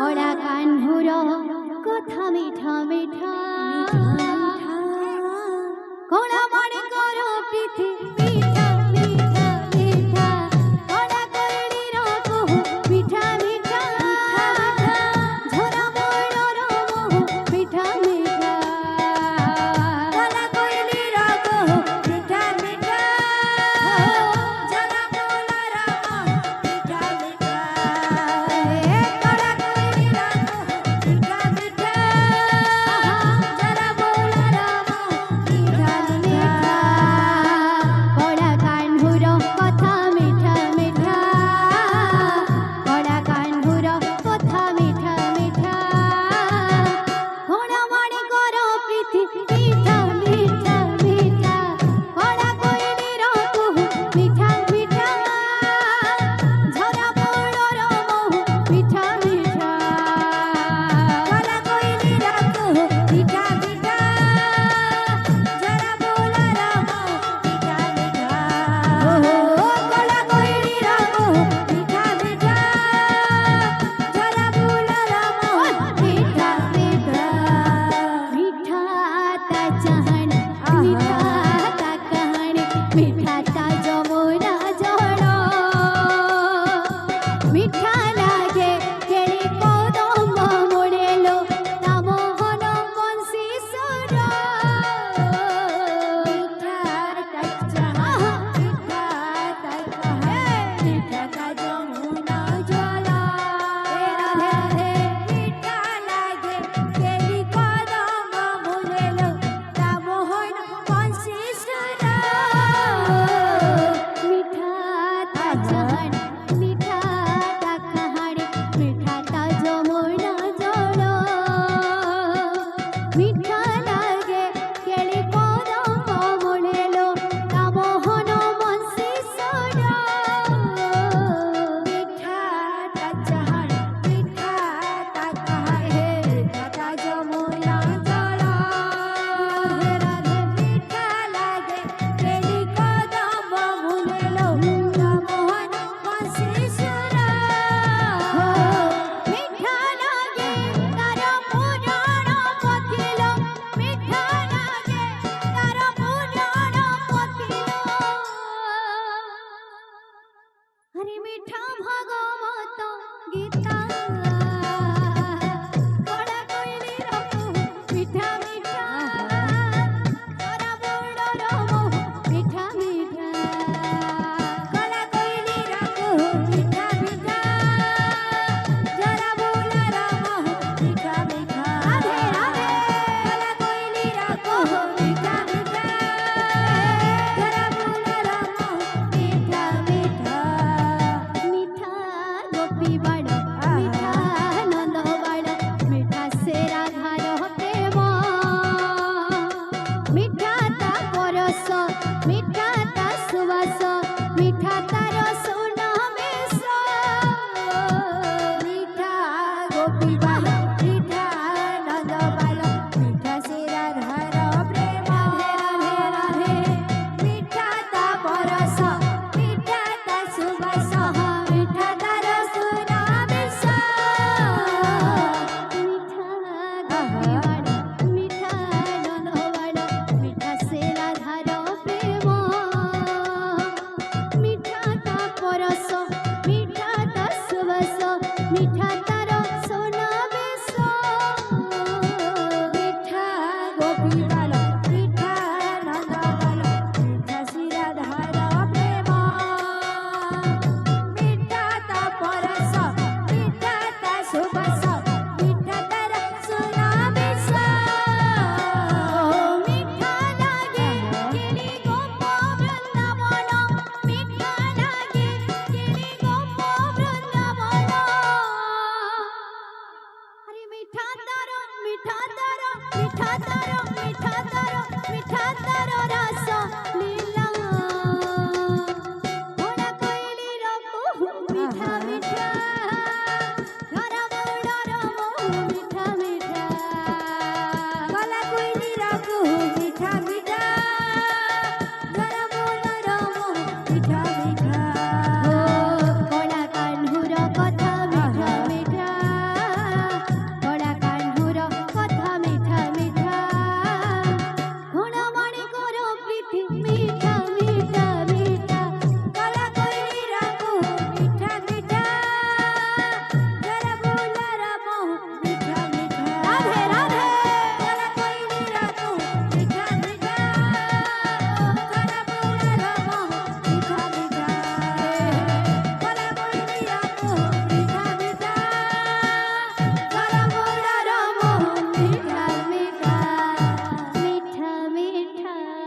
ওরা কান্হুর কথা মিঠা মিঠা কোনা মনে করো পৃথিবী মিঠা মিঠা মিঠা ওরা কইলি রকু মিঠা মিঠা ঝরা ময়ূর মোহ মিঠা মিঠা ওরা কইলি রকু মিঠা মিঠা ঝরা ময়ূর মোহ মিঠা মিঠা ওরা কইলি রকু মিঠা মিঠা ঝরা ময়ূর মোহ মিঠা মিঠা ওরা কান্হুর কথা মিঠা মিঠা ওরা কান্হুর কথা মিঠা মিঠা ঘোড়া মনে করো পৃথিবী মিঠা মিঠা মিঠা ওরা কইলি রকু মিঠা মিঠা ঝরা ময়ূর মোহ মিঠা মিঠা ওরা কইলি রকু মিঠা মিঠা ঝরা ময়ূর মোহ মিঠা মিঠা ওরা কইলি রকু মিঠা মিঠা ঝরা ময়ূর মোহ মিঠা মিঠা মিঠা তা চাহন মিঠা তা कहन মিঠা তা যমুনা জল মিঠা লাগে কেলি কদম মোড়েলো তা মোহন বংশী সুর মিঠা তা চাহন মিঠা তা कहन মিঠা তা যমুনা জল রাধে রাধে মিঠা লাগে কেলি কদম মোড়েলো তা মোহন বংশী সুর মিঠা তা চাহন মিঠা তা कहन মিঠা তা যমুনা জল মিঠা লাগে কেলি কদম মোড়েলো তা মোহন বংশী সুর মিঠা তা চাহন মিঠা তা कहन মিঠা তা যমুনা জল রাধে রাধে মিঠা লাগে কেলি কদম মোড়েলো তা মোহন বংশী সুর মিঠা লাগে তার পুরাণ পথিল মিঠা লাগে তার পুরাণ পথিল হরি মিঠা ভাগবত গীতা ওরা কইলি রকু মিঠা মিঠা ওরা ময়ূর মোহ মিঠা মিঠা ওরা কইলি রকু মিঠা মিঠা ঝরা ময়ূর মোহ মিঠা মিঠা রাধে রাধে ওরা কইলি রকু মিঠা মিঠা ঝরা ময়ূর মোহ মিঠা মিঠা মিঠা গোপী বাণ মিঠা নন্দ বাণ মিঠা সে রাধার প্রেম মিঠা তা পরশ মিঠা তা সুবাস মিঠা তার সুনামেশ মিঠা গোপী বাণ মিঠা নন্দ বাণ মিঠা সে রাধার প্রেম রাধে রাধে মিঠা তা পরশ মিঠা তা সুবাস মিঠা তার সুনামেশ মিঠা গোপী বাণ মিঠা নন্দ বাণ মিঠা সে রাধার প্রেম মিঠা তা পরশ মিঠা তা সুবাস মিঠা তার সুনামেশ মিঠা গোপী বাণ মিঠা নন্দ বাণ মিঠা সে রাধার প্রেম মিঠা তা পরশ মিঠা তা সুবাস মিঠা তার সুনামেশ মিঠা লাগে কেলি গোপ বৃন্দাবন মিঠা লাগে কেলি গোপ বৃন্দাবন হরি মিঠা তার মিঠা তার মিঠা তার মিঠা তার মিঠা তার রস